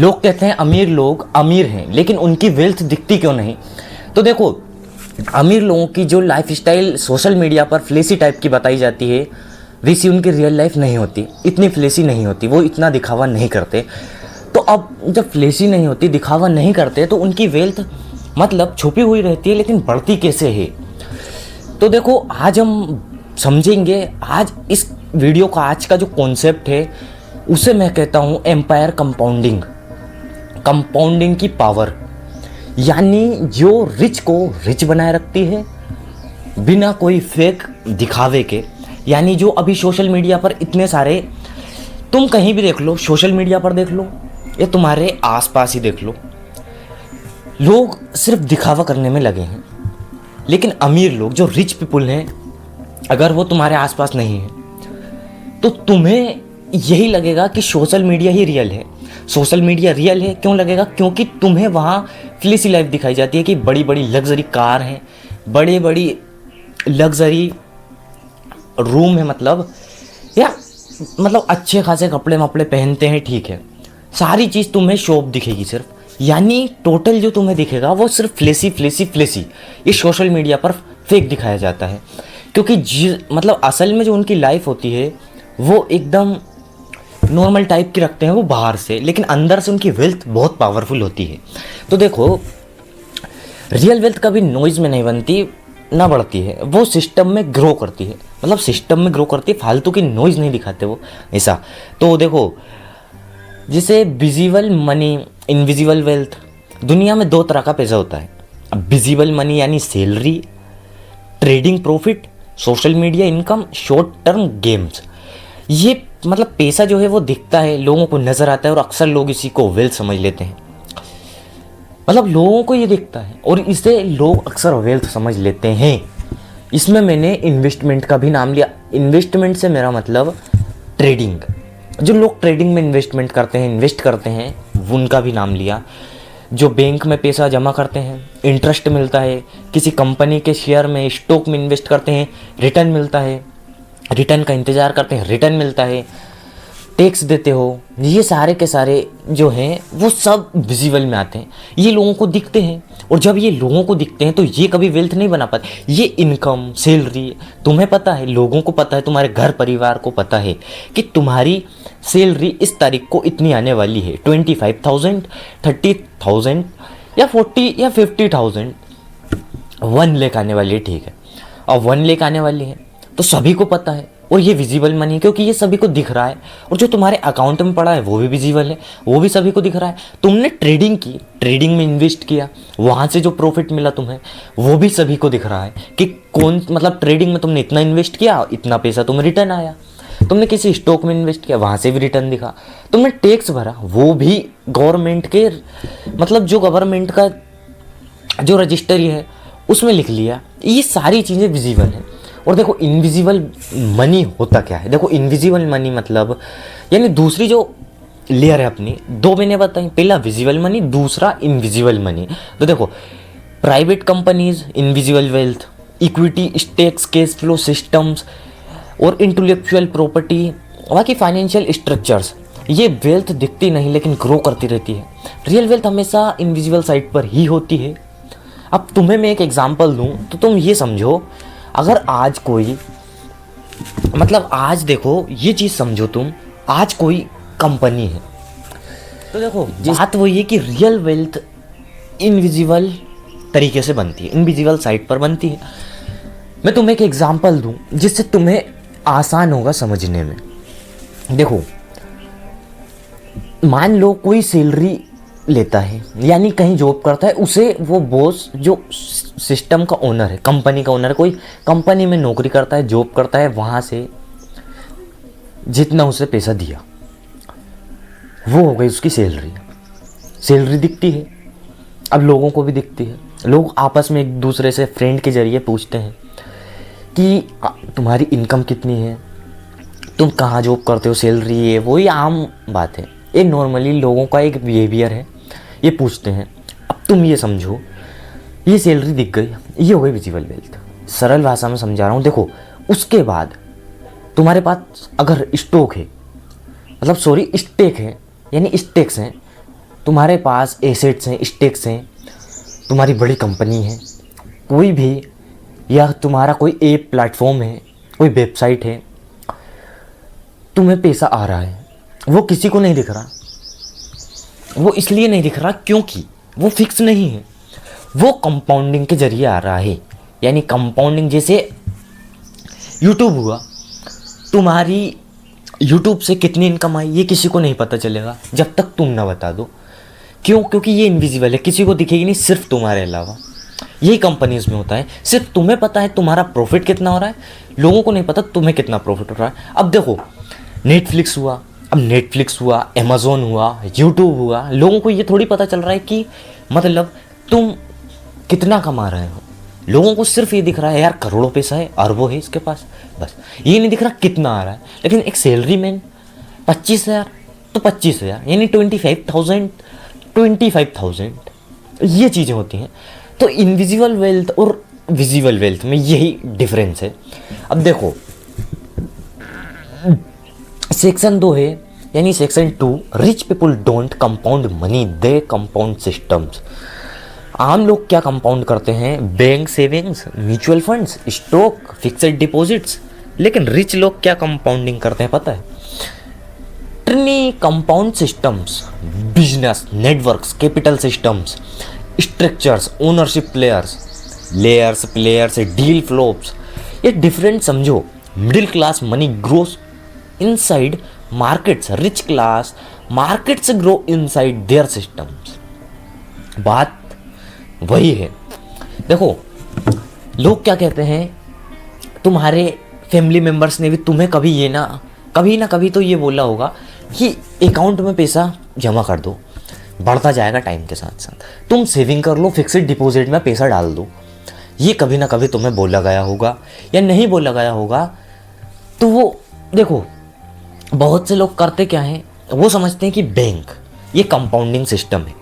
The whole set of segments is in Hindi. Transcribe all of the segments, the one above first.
लोग कहते हैं अमीर लोग अमीर हैं, लेकिन उनकी वेल्थ दिखती क्यों नहीं? तो देखो, अमीर लोगों की जो लाइफ स्टाइल सोशल मीडिया पर फ्लेसी टाइप की बताई जाती है, वैसी उनकी रियल लाइफ नहीं होती, इतनी फ्लेसी नहीं होती, वो इतना दिखावा नहीं करते। तो अब जब फ्लेसी नहीं होती, दिखावा नहीं करते, तो उनकी वेल्थ मतलब छुपी हुई रहती है, लेकिन बढ़ती कैसे है? तो देखो, आज हम समझेंगे। आज इस वीडियो का आज का जो कॉन्सेप्ट है उसे मैं कहता हूँ एम्पायर कंपाउंडिंग। कंपाउंडिंग की पावर, यानी जो रिच को रिच बनाए रखती है बिना कोई फेक दिखावे के। यानी जो अभी सोशल मीडिया पर इतने सारे, तुम कहीं भी देख लो, सोशल मीडिया पर देख लो या तुम्हारे आसपास ही देख लो, लोग सिर्फ दिखावा करने में लगे हैं। लेकिन अमीर लोग, जो रिच पीपुल हैं, अगर वो तुम्हारे आसपास नहीं है तो तुम्हें यही लगेगा कि सोशल मीडिया ही रियल है। सोशल मीडिया रियल है क्यों लगेगा? क्योंकि तुम्हें वहाँ फ्लेसी लाइफ दिखाई जाती है कि बड़ी बड़ी लग्जरी कार हैं, बड़े बड़ी लग्जरी रूम है, मतलब अच्छे खासे कपड़े वपड़े पहनते हैं, ठीक है। सारी चीज़ तुम्हें शॉप दिखेगी सिर्फ, यानी टोटल जो तुम्हें दिखेगा वो सिर्फ फ्लेसी फ्लेसी फ्लेसी। ये सोशल मीडिया पर फेक दिखाया जाता है, क्योंकि मतलब असल में जो उनकी लाइफ होती है वो एकदम नॉर्मल टाइप की रखते हैं वो बाहर से, लेकिन अंदर से उनकी वेल्थ बहुत पावरफुल होती है। तो देखो, रियल वेल्थ कभी नॉइज़ में नहीं बनती ना बढ़ती है, वो सिस्टम में ग्रो करती है। मतलब सिस्टम में ग्रो करती है, फालतू की नॉइज़ नहीं दिखाते वो ऐसा। तो देखो, जैसे विजिबल मनी, इनविजिबल वेल्थ। दुनिया में दो तरह का पैसा होता है। अब विजिबल मनी यानी salary, trading profit, social media income, short term games. ये मतलब पैसा जो है वो दिखता है, लोगों को नज़र आता है, और अक्सर लोग इसी को वेल्थ समझ लेते हैं। मतलब लोगों को ये दिखता है और इसे लोग अक्सर वेल्थ समझ लेते हैं। इसमें मैंने इन्वेस्टमेंट का भी नाम लिया। इन्वेस्टमेंट से मेरा मतलब ट्रेडिंग। जो लोग ट्रेडिंग में इन्वेस्टमेंट करते हैं, इन्वेस्ट करते हैं, उनका भी नाम लिया। जो बैंक में पैसा जमा करते हैं, इंटरेस्ट मिलता है, किसी कंपनी के शेयर में, स्टॉक में इन्वेस्ट करते हैं, रिटर्न मिलता है, रिटर्न का इंतज़ार करते हैं, रिटर्न मिलता है, टैक्स देते हो, ये सारे के सारे जो हैं वो सब विजिबल में आते हैं, ये लोगों को दिखते हैं। और जब ये लोगों को दिखते हैं तो ये कभी वेल्थ नहीं बना पाते। ये इनकम, सैलरी तुम्हें पता है, लोगों को पता है, तुम्हारे घर परिवार को पता है कि तुम्हारी सैलरी इस तारीख को इतनी आने वाली है, 25,000, 30,000 या 40 या 50,000, 1 लाख आने वाली है, ठीक है। और 1 लाख आने वाली है तो सभी को पता है, और ये विजिबल मनी है क्योंकि ये सभी को दिख रहा है। और जो तुम्हारे अकाउंट में पड़ा है वो भी विजिबल है, वो भी सभी को दिख रहा है। तुमने ट्रेडिंग की, ट्रेडिंग में इन्वेस्ट किया, वहाँ से जो प्रॉफिट मिला तुम्हें वो भी सभी को दिख रहा है कि कौन, मतलब ट्रेडिंग में तुमने इतना इन्वेस्ट किया, इतना पैसा तुम्हें रिटर्न आया। तुमने किसी स्टॉक में इन्वेस्ट किया, वहाँ से भी रिटर्न दिखा। तुमने टैक्स भरा, वो भी गवर्नमेंट के, मतलब जो गवर्नमेंट का जो रजिस्ट्री है उसमें लिख लिया। ये सारी चीज़ें विजिबल हैं। और देखो, इनविजिबल मनी होता क्या है? देखो, इनविजिबल मनी मतलब यानी दूसरी जो लेयर है अपनी, दो मैंने बताई, पहला विजिबल मनी, दूसरा इनविजिबल मनी। तो देखो, private companies invisible wealth, equity, stakes, cash flow systems और इंटेलेक्चुअल प्रॉपर्टी, बाकी फाइनेंशियल स्ट्रक्चर्स, ये वेल्थ दिखती नहीं लेकिन ग्रो करती रहती है। रियल वेल्थ हमेशा इनविजिबल साइड पर ही होती है। अब तुम्हें मैं एक एग्जांपल दूं तो तुम ये समझो, अगर आज कोई, मतलब आज देखो ये चीज़ समझो तुम, आज कोई कंपनी है, तो देखो बात वही है कि रियल वेल्थ इनविजिबल तरीके से बनती है, इनविजिबल साइड पर बनती है। मैं तुम्हें एक एग्जांपल दूं जिससे तुम्हें आसान होगा समझने में। देखो, मान लो कोई सैलरी लेता है, यानी कहीं जॉब करता है, उसे वो बॉस जो सिस्टम का ओनर है, कंपनी का ओनर है, कोई कंपनी में नौकरी करता है, जॉब करता है, वहाँ से जितना उसे पैसा दिया वो हो गई उसकी सैलरी। सैलरी दिखती है, अब लोगों को भी दिखती है। लोग आपस में एक दूसरे से फ्रेंड के जरिए पूछते हैं कि तुम्हारी इनकम कितनी है, तुम कहाँ जॉब करते हो, सैलरी है, वही आम बात है, ये नॉर्मली लोगों का एक बिहेवियर है, ये पूछते हैं। अब तुम ये समझो, ये सैलरी दिख गई, ये हो गई विजिबल वेल्थ। सरल भाषा में समझा रहा हूँ। देखो, उसके बाद तुम्हारे पास अगर स्टॉक है, मतलब सॉरी स्टेक है, यानी स्टेक्स हैं, तुम्हारे पास एसेट्स हैं, स्टेक्स हैं, तुम्हारी बड़ी कंपनी है, कोई भी, या तुम्हारा कोई ऐप प्लेटफॉर्म है, कोई वेबसाइट है, तुम्हें पैसा आ रहा है, वो किसी को नहीं दिख रहा। वो इसलिए नहीं दिख रहा क्योंकि वो फिक्स नहीं है, वो कंपाउंडिंग के जरिए आ रहा है। यानी कंपाउंडिंग, जैसे यूट्यूब हुआ, तुम्हारी यूट्यूब से कितनी इनकम आई ये किसी को नहीं पता चलेगा जब तक तुम ना बता दो। क्यों? क्योंकि ये इनविजिबल है, किसी को दिखेगी नहीं, सिर्फ तुम्हारे अलावा। यही कंपनीज में होता है, सिर्फ तुम्हें पता है तुम्हारा प्रॉफिट कितना हो रहा है, लोगों को नहीं पता तुम्हें कितना प्रॉफिट हो रहा है। अब देखो, नेटफ्लिक्स हुआ, अब नेटफ्लिक्स हुआ, अमेज़ॉन हुआ, यूट्यूब हुआ, लोगों को ये थोड़ी पता चल रहा है कि मतलब तुम कितना कमा रहे हो। लोगों को सिर्फ ये दिख रहा है यार करोड़ों पैसा है, अरबों है इसके पास, बस। ये नहीं दिख रहा कितना आ रहा है। लेकिन एक सैलरी मैन 25,000 तो 25,000 यानी 25,000 ये चीज़ें होती हैं। तो इनविजिबल वेल्थ और विजिबल वेल्थ में यही डिफरेंस है। अब देखो, सेक्शन 2 है, यानी section 2, rich people don't compound money, they compound systems. आम लोग क्या कंपाउंड करते हैं? Bank savings, mutual funds, stock, fixed deposits. लेकिन रिच लोग क्या कंपाउंडिंग करते हैं पता है? ट्रिनी compound systems, business networks, capital systems, structures, ownership layers, deal flows. ये डिफरेंट समझो। Middle class money grows inside markets, rich class markets grow inside their systems. बात वही है। देखो, लोग क्या कहते हैं, तुम्हारे फैमिली मेंबर्स ने भी तुम्हें कभी ना कभी तो ये बोला होगा कि अकाउंट में पैसा जमा कर दो, बढ़ता जाएगा टाइम के साथ साथ, तुम सेविंग कर लो, फिक्स्ड डिपॉजिट में पैसा डाल दो। ये कभी ना कभी तुम्हें बोला गया होगा या नहीं बोला गया होगा। तो वो देखो, बहुत से लोग करते क्या हैं, वो समझते हैं कि बैंक ये कंपाउंडिंग सिस्टम है,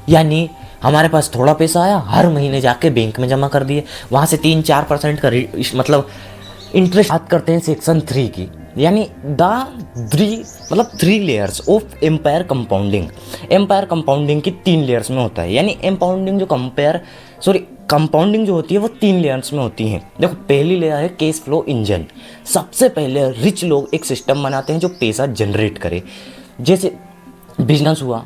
यानी हमारे पास थोड़ा पैसा आया, हर महीने जाके बैंक में जमा कर दिए, वहाँ से 3-4% का मतलब इंटरेस्ट। बात करते हैं सेक्शन 3 की, यानी three layers of empire compounding. Empire compounding की 3 लेयर्स में होता है, यानी कंपाउंडिंग जो होती है वो 3 लेयर्स में होती हैं। देखो, पहली लेयर है कैश फ्लो इंजन। सबसे पहले रिच लोग एक सिस्टम बनाते हैं जो पैसा जनरेट करे, जैसे बिजनेस हुआ,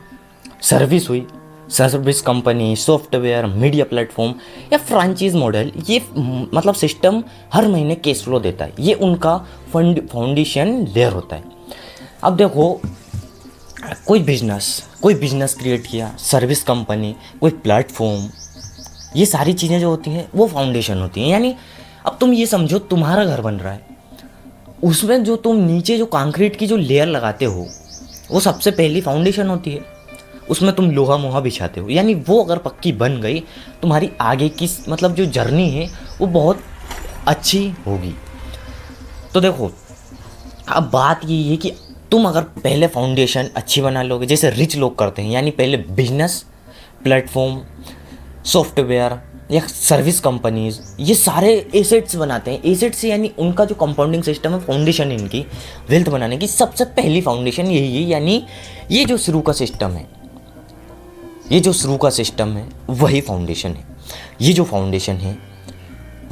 सर्विस हुई, service company, software, media platform या फ्रेंचाइज मॉडल। ये मतलब सिस्टम हर महीने कैश फ्लो देता है, ये उनका फाउंडेशन लेयर होता है। अब देखो, कोई बिजनेस क्रिएट किया, सर्विस कंपनी, कोई प्लेटफॉर्म, ये सारी चीज़ें जो होती हैं वो फाउंडेशन होती हैं। यानी अब तुम ये समझो, तुम्हारा घर बन रहा है, उसमें जो तुम नीचे जो कंक्रीट की जो लेयर लगाते हो वो सबसे पहली फाउंडेशन होती है, उसमें तुम लोहा मोहा बिछाते हो। यानी वो अगर पक्की बन गई, तुम्हारी आगे की मतलब जो जर्नी है वो बहुत अच्छी होगी। तो देखो, अब बात ये है कि तुम अगर पहले फाउंडेशन अच्छी बना लोगे, जैसे रिच लोग करते हैं, यानी पहले बिजनेस, प्लेटफॉर्म, सॉफ्टवेयर या सर्विस कंपनीज, ये सारे एसेट्स बनाते हैं। एसेट्स यानी उनका जो कंपाउंडिंग सिस्टम है, फाउंडेशन इनकी वेल्थ बनाने की सबसे पहली फाउंडेशन यही है। यानी ये जो शुरू का सिस्टम है वही फाउंडेशन है। ये जो फाउंडेशन है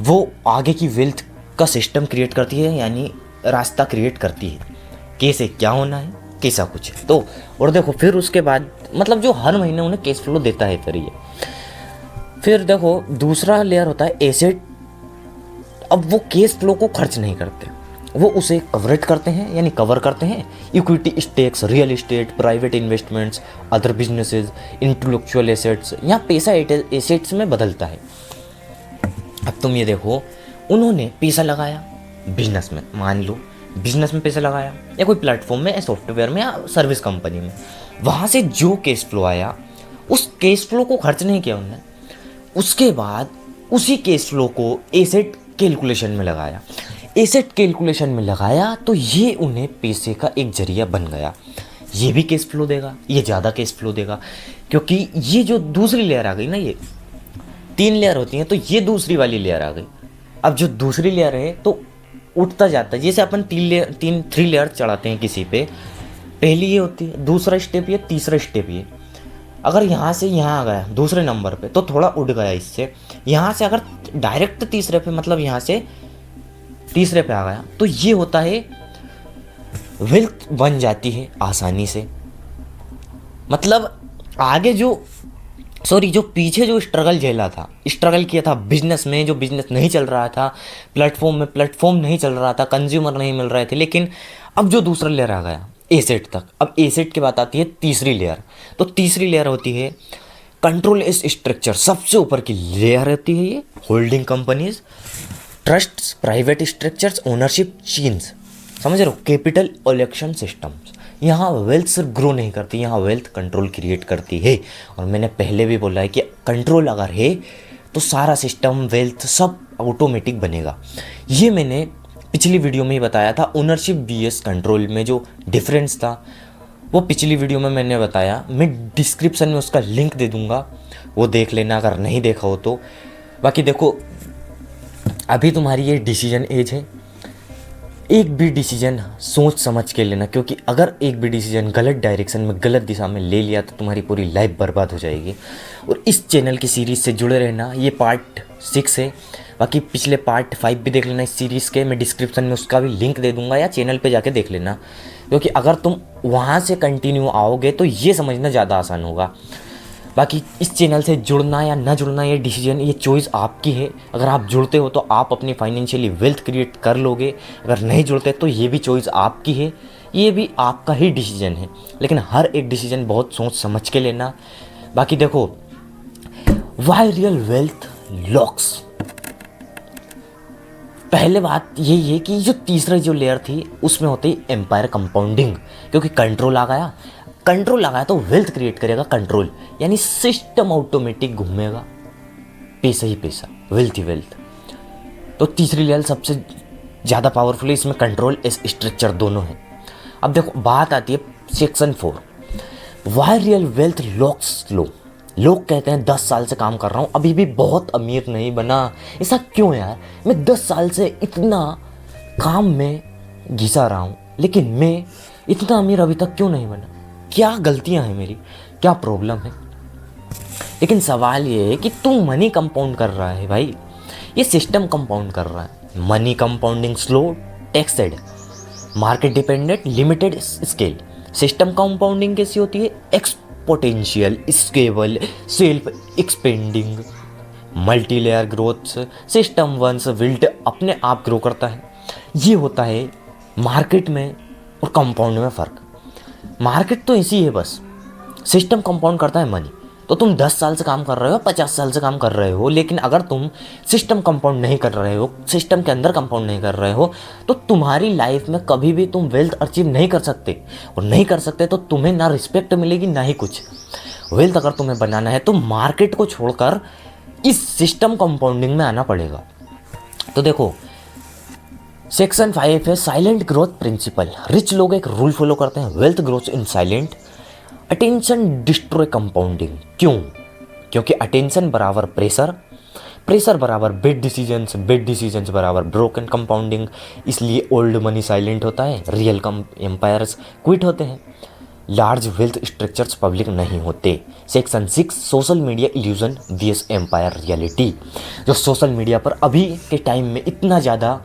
वो आगे की वेल्थ का सिस्टम क्रिएट करती है, यानी रास्ता क्रिएट करती है, कैसे क्या होना है, कैसा कुछ है। तो और देखो, फिर उसके बाद मतलब जो हर महीने उन्हें कैश फ्लो देता है। फिर देखो, दूसरा लेयर होता है एसेट। अब वो कैश फ्लो को खर्च नहीं करते, वो उसे कवरेज करते हैं, यानी कवर करते हैं। Equity stakes, real estate, private investments, other businesses, intellectual assets, यहाँ पैसा एसेट्स में बदलता है। अब तुम ये देखो, उन्होंने पैसा लगाया बिजनेस में, मान लो बिजनेस में पैसा लगाया या कोई प्लेटफॉर्म में या सॉफ्टवेयर में या सर्विस कंपनी में, वहाँ से जो कैश फ्लो आया उस कैश फ्लो को खर्च नहीं किया उन्होंने, उसके बाद उसी कैश फ्लो को एसेट कैलकुलेशन में लगाया। एसेट कैलकुलेशन में लगाया तो ये उन्हें पैसे का एक जरिया बन गया। ये भी कैश फ्लो देगा, ये ज़्यादा कैश फ्लो देगा, क्योंकि ये जो दूसरी लेयर आ गई ना, ये 3 लेयर होती हैं, तो ये दूसरी वाली लेयर आ गई। अब जो दूसरी लेयर है तो उठता जाता है, जैसे अपन 3 लेयर चढ़ाते हैं किसी पे, पहली ये होती है, दूसरा स्टेप ये, तीसरा स्टेप ये। अगर यहाँ से यहाँ आ गया दूसरे नंबर पे तो थोड़ा उड़ गया इससे, यहाँ से अगर डायरेक्ट तीसरे पे मतलब यहाँ से तीसरे पे आ गया तो ये होता है वेल्थ बन जाती है आसानी से। मतलब आगे जो पीछे जो स्ट्रगल किया था बिजनेस में, जो बिजनेस नहीं चल रहा था, प्लेटफॉर्म नहीं चल रहा था, कंज्यूमर नहीं मिल रहे थे, लेकिन अब जो दूसरा लेयर आ गया एसेट तक, अब एसेट के बाद आती है तीसरी लेयर। तो तीसरी लेयर होती है कंट्रोल एस स्ट्रक्चर, सबसे ऊपर की लेयर होती है ये holding companies, trusts, private structures, ownership chains, समझ रहे हो, कैपिटल इलेक्शन सिस्टम्स। यहाँ वेल्थ सिर्फ ग्रो नहीं करती, यहाँ वेल्थ कंट्रोल क्रिएट करती है। और मैंने पहले भी बोला है कि कंट्रोल अगर है तो सारा सिस्टम, वेल्थ सब ऑटोमेटिक बनेगा। ये मैंने पिछली वीडियो में ही बताया था। ओनरशिप बीएस कंट्रोल में जो डिफरेंस था वो पिछली वीडियो में मैंने बताया, मैं डिस्क्रिप्शन में उसका लिंक दे दूँगा, वो देख लेना अगर नहीं देखा हो तो। बाकी देखो, अभी तुम्हारी ये डिसीजन एज है, एक भी डिसीजन सोच समझ के लेना, क्योंकि अगर एक भी डिसीजन गलत डायरेक्शन में, गलत दिशा में ले लिया तो तुम्हारी पूरी लाइफ बर्बाद हो जाएगी। और इस चैनल की सीरीज़ से जुड़े रहना। ये पार्ट 6 है, बाकी पिछले पार्ट 5 भी देख लेना इस सीरीज़ के, मैं डिस्क्रिप्शन में उसका भी लिंक दे दूंगा, या चैनल पे जाके देख लेना, क्योंकि अगर तुम वहाँ से कंटिन्यू आओगे तो ये समझना ज़्यादा आसान होगा। बाकी इस चैनल से जुड़ना या ना जुड़ना, ये डिसीजन, ये चॉइस आपकी है। अगर आप जुड़ते हो तो आप अपनी फाइनेंशियली वेल्थ क्रिएट कर लोगे, अगर नहीं जुड़ते तो ये भी चॉइस आपकी है, ये भी आपका ही डिसीजन है। लेकिन हर एक डिसीजन बहुत सोच समझ के लेना। बाकी देखो, व्हाई रियल वेल्थ लॉक्स, पहले बात यही है कि जो तीसरा जो लेयर थी उसमें होती एम्पायर कंपाउंडिंग, क्योंकि कंट्रोल आ गया तो वेल्थ क्रिएट करेगा कंट्रोल, यानी सिस्टम ऑटोमेटिक घूमेगा, पैसा ही पैसा, वेल्थ ही वेल्थ। तो तीसरी लेयर सबसे ज़्यादा पावरफुल है, इसमें कंट्रोल एस स्ट्रक्चर दोनों है। अब देखो बात आती है section 4, why real wealth locks slow. लोग कहते हैं 10 साल से काम कर रहा हूँ अभी भी बहुत अमीर नहीं बना, ऐसा क्यों यार, मैं 10 साल से इतना काम में घिसा रहा हूँ लेकिन मैं इतना अमीर अभी तक क्यों नहीं बना, क्या गलतियां हैं मेरी, क्या प्रॉब्लम है। लेकिन सवाल ये है कि तू मनी कंपाउंड कर रहा है भाई, ये सिस्टम कंपाउंड कर रहा है। Money compounding slow, taxed, market dependent, limited scale. System compounding कैसी होती है, exponential, scalable, self expanding, multi layer growth. System once built अपने आप ग्रो करता है। ये होता है मार्केट में और कंपाउंड में फ़र्क। मार्केट तो इसी है बस, सिस्टम कंपाउंड करता है मनी। तो तुम 10 साल से काम कर रहे हो, 50 साल से काम कर रहे हो, लेकिन अगर तुम सिस्टम कंपाउंड नहीं कर रहे हो, सिस्टम के अंदर कंपाउंड नहीं कर रहे हो, तो तुम्हारी लाइफ में कभी भी तुम वेल्थ अचीव नहीं कर सकते। और नहीं कर सकते तो तुम्हें ना रिस्पेक्ट मिलेगी ना ही कुछ। वेल्थ अगर तुम्हें बनाना है तो मार्केट को छोड़कर इस सिस्टम कंपाउंडिंग में आना पड़ेगा। तो देखो, सेक्शन 5 है साइलेंट ग्रोथ प्रिंसिपल। रिच लोग एक रूल फॉलो करते हैं, wealth growth in silent, attention destroy compounding. क्यों? क्योंकि अटेंशन बराबर प्रेशर, प्रेशर बराबर बेड डिसीजंस बराबर ब्रोकन कंपाउंडिंग। इसलिए ओल्ड मनी साइलेंट होता है, रियल एम्पायर्स क्विट होते हैं, लार्ज वेल्थ स्ट्रक्चर्स पब्लिक नहीं होते। Section 6 social media illusion vs empire reality. जो सोशल मीडिया पर अभी के टाइम में इतना ज़्यादा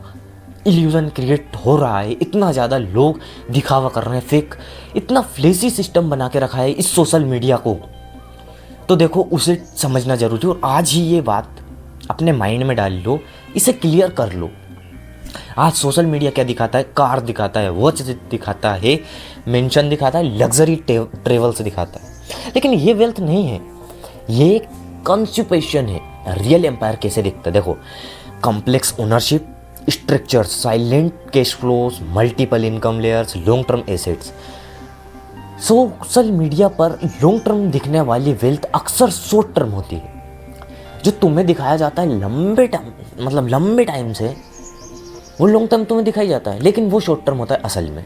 इल्यूजन क्रिएट हो रहा है, इतना ज़्यादा लोग दिखावा कर रहे हैं, फेक, इतना फ्लेसी सिस्टम बना के रखा है इस सोशल मीडिया को, तो देखो उसे समझना जरूरी है। और आज ही ये बात अपने माइंड में डाल लो, इसे क्लियर कर लो। आज सोशल मीडिया क्या दिखाता है, कार दिखाता है, वॉच दिखाता है, मेंशन दिखाता है, लग्जरी ट्रेवल्स दिखाता है, लेकिन ये वेल्थ नहीं है, ये कंस्यूपेशन है। रियल एम्पायर कैसे दिखता है, देखो, complex ownership structure, silent cash flows, multiple income layers, long term assets. Social media पर लॉन्ग टर्म दिखने वाली वेल्थ अक्सर शॉर्ट टर्म होती है। जो तुम्हें दिखाया जाता है लंबे टाइम से, वो लॉन्ग टर्म तुम्हें दिखाई जाता है, लेकिन वो शॉर्ट टर्म होता है असल में।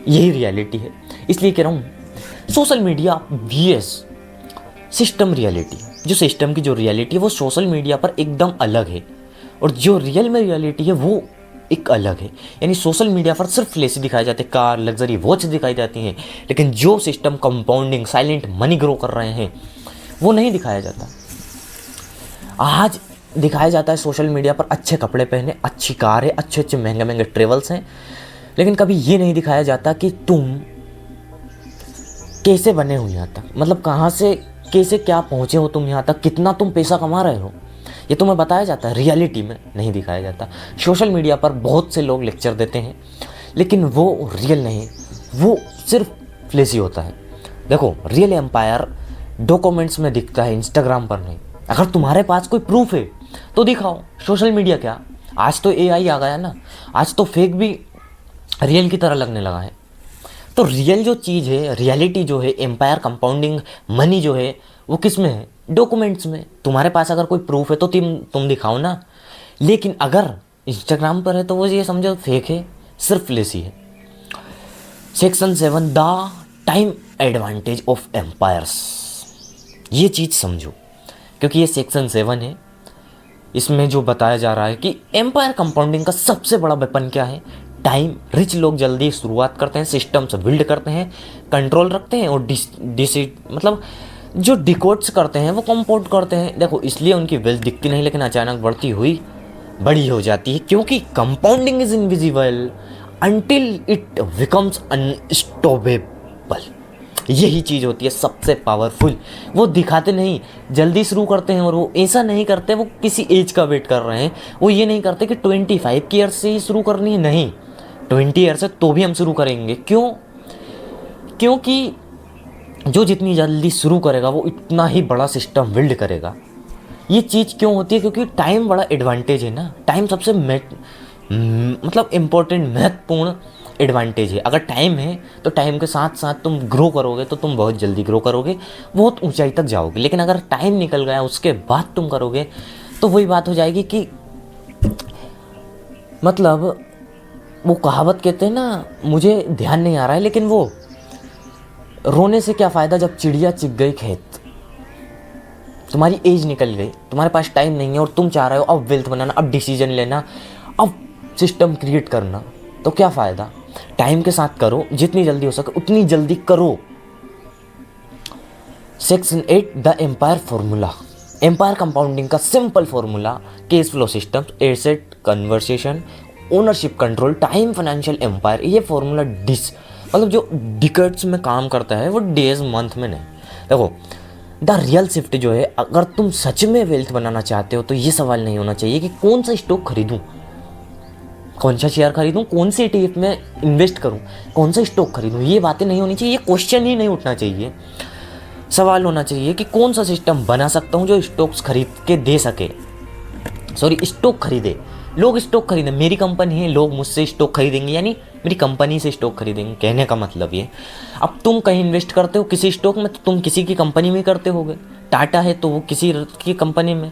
यही रियलिटी है। इसलिए कह रहा हूँ social media vs system reality, जो सिस्टम की जो रियलिटी है वो सोशल मीडिया पर एकदम अलग है, और जो रियल में रियलिटी है वो एक अलग है। यानी सोशल मीडिया पर सिर्फ फ्लेसी दिखाए जाते हैं, कार, लग्जरी वॉच दिखाई जाती हैं, लेकिन जो system compounding silent money grow कर रहे हैं वो नहीं दिखाया जाता। आज दिखाया जाता है सोशल मीडिया पर अच्छे कपड़े पहने, अच्छी कार है, अच्छे अच्छे महंगे महंगे ट्रेवल्स हैं, लेकिन कभी ये नहीं दिखाया जाता कि तुम कैसे बने हो यहाँ तक, मतलब कहाँ से कैसे क्या पहुँचे हो तुम यहाँ तक, कितना तुम पैसा कमा रहे हो, ये तुम्हें बताया जाता है, रियलिटी में नहीं दिखाया जाता। सोशल मीडिया पर बहुत से लोग लेक्चर देते हैं, लेकिन वो रियल नहीं, वो सिर्फ फ्लेसी होता है। देखो, रियल एम्पायर डॉक्यूमेंट्स में दिखता है, इंस्टाग्राम पर नहीं। अगर तुम्हारे पास कोई प्रूफ है तो दिखाओ। सोशल मीडिया क्या, आज तो एआई आ गया ना, आज तो फेक भी रियल की तरह लगने लगा है। तो रियल जो चीज़ है, रियलिटी जो है, एम्पायर कंपाउंडिंग मनी जो है, वो किस में है? डॉक्यूमेंट्स में। तुम्हारे पास अगर कोई प्रूफ है तो तुम दिखाओ ना। लेकिन अगर इंस्टाग्राम पर है तो वो ये समझो फेक है, सिर्फ लेसी है। Section 7 the time advantage of empires, ये चीज़ समझो, क्योंकि ये सेक्शन 7 है। इसमें जो बताया जा रहा है कि एम्पायर कंपाउंडिंग का सबसे बड़ा वेपन क्या है? टाइम। रिच लोग जल्दी शुरुआत करते हैं, सिस्टम्स बिल्ड करते हैं, कंट्रोल रखते हैं, और मतलब जो डिकोड्स करते हैं वो कंपाउंड करते हैं। देखो, इसलिए उनकी वेल्थ दिखती नहीं, लेकिन अचानक बढ़ती हुई बड़ी हो जाती है, क्योंकि compounding is invisible until it becomes unstoppable. यही चीज़ होती है सबसे पावरफुल। वो दिखाते नहीं, जल्दी शुरू करते हैं, और वो ऐसा नहीं करते वो किसी एज का वेट कर रहे हैं। वो ये नहीं करते कि 25 की ईयर्स से ही शुरू करनी है, नहीं, 20 ईयर्स से तो भी हम शुरू करेंगे। क्यों? क्योंकि जो जितनी जल्दी शुरू करेगा वो इतना ही बड़ा सिस्टम बिल्ड करेगा। ये चीज़ क्यों होती है? क्योंकि टाइम बड़ा एडवांटेज है ना। टाइम सबसे मतलब इम्पोर्टेंट, महत्वपूर्ण एडवांटेज है। अगर टाइम है तो टाइम के साथ साथ तुम ग्रो करोगे तो तुम बहुत जल्दी ग्रो करोगे, बहुत ऊंचाई तक जाओगे। लेकिन अगर टाइम निकल गया उसके बाद तुम करोगे तो वही बात हो जाएगी कि मतलब वो कहावत कहते हैं ना, मुझे ध्यान नहीं आ रहा है, लेकिन वो रोने से क्या फ़ायदा जब चिड़िया चिग गई खेत। तुम्हारी एज निकल गई, तुम्हारे पास टाइम नहीं है, और तुम चाह रहे हो अब वेल्थ बनाना, अब डिसीजन लेना, अब सिस्टम क्रिएट करना, तो क्या फ़ायदा? टाइम के साथ करो, जितनी जल्दी हो सके उतनी जल्दी करो। Section 8 the empire formula. Empire compounding का simple formula, cash flow system, asset conversation, ownership control, time, financial empire. ये फॉर्मूला मतलब जो डिकेड्स में काम करता है, वो डेज मंथ में नहीं। देखो, द रियल शिफ्ट जो है, अगर तुम सच में वेल्थ बनाना चाहते हो तो ये सवाल नहीं होना चाहिए कि कौन सा स्टॉक खरीदूं, कौन सा शेयर खरीदूं, कौन से ETF में इन्वेस्ट करूं, कौन सा स्टॉक खरीदूं। ये बातें नहीं होनी चाहिए, ये क्वेश्चन ही नहीं उठना चाहिए। सवाल होना चाहिए कि कौन सा सिस्टम बना सकता हूं जो स्टॉक्स खरीद के दे सके, स्टॉक खरीदे, लोग स्टॉक खरीदें। मेरी कंपनी है, लोग मुझसे स्टॉक खरीदेंगे, यानी मेरी कंपनी से स्टॉक खरीदेंगे। कहने का मतलब ये, अब तुम कहीं इन्वेस्ट करते हो किसी स्टॉक में तो तुम किसी की कंपनी में करते होगे। टाटा है तो वो किसी की कंपनी में,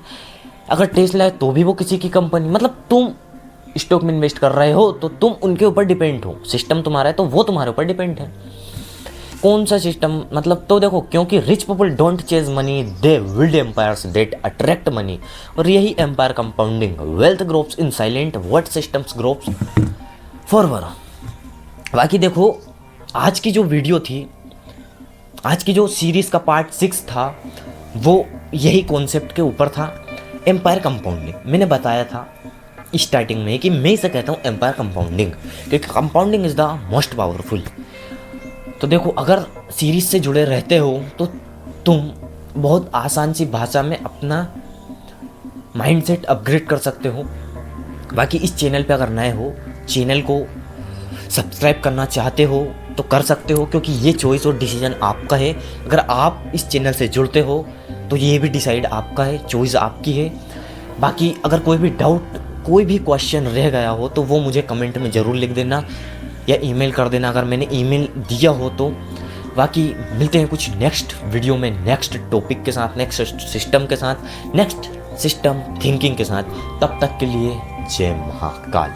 अगर टेस्ला है तो भी वो किसी की कंपनी, मतलब तुम स्टॉक में इन्वेस्ट कर रहे हो तो तुम उनके ऊपर डिपेंड हो। सिस्टम तुम्हारा है तो वो तुम्हारे ऊपर डिपेंड है। कौन सा सिस्टम, मतलब तो देखो, क्योंकि rich people don't chase money, they build empires that attract money. और यही empire compounding, wealth grows in silent, what systems grows forward. बाकी देखो, आज की जो वीडियो थी, आज की जो सीरीज का पार्ट 6 था, वो यही कॉन्सेप्ट के ऊपर था, एम्पायर कंपाउंडिंग। मैंने बताया था स्टार्टिंग में कि मैं इसे कहता हूँ एम्पायर कंपाउंडिंग, क्योंकि compounding is the most powerful. तो देखो, अगर सीरीज से जुड़े रहते हो तो तुम बहुत आसान सी भाषा में अपना माइंडसेट अपग्रेड कर सकते हो। बाकी इस चैनल पे अगर नए हो, चैनल को सब्सक्राइब करना चाहते हो तो कर सकते हो, क्योंकि ये चॉइस और डिसीजन आपका है। अगर आप इस चैनल से जुड़ते हो तो ये भी डिसाइड आपका है, चॉइस आपकी है। बाकी अगर कोई भी डाउट, कोई भी क्वेश्चन रह गया हो तो वो मुझे कमेंट में ज़रूर लिख देना या ईमेल कर देना अगर मैंने ईमेल दिया हो तो। बाकी मिलते हैं कुछ नेक्स्ट वीडियो में, नेक्स्ट टॉपिक के साथ, नेक्स्ट सिस्टम के साथ, नेक्स्ट सिस्टम थिंकिंग के साथ। तब तक के लिए जय महाकाल।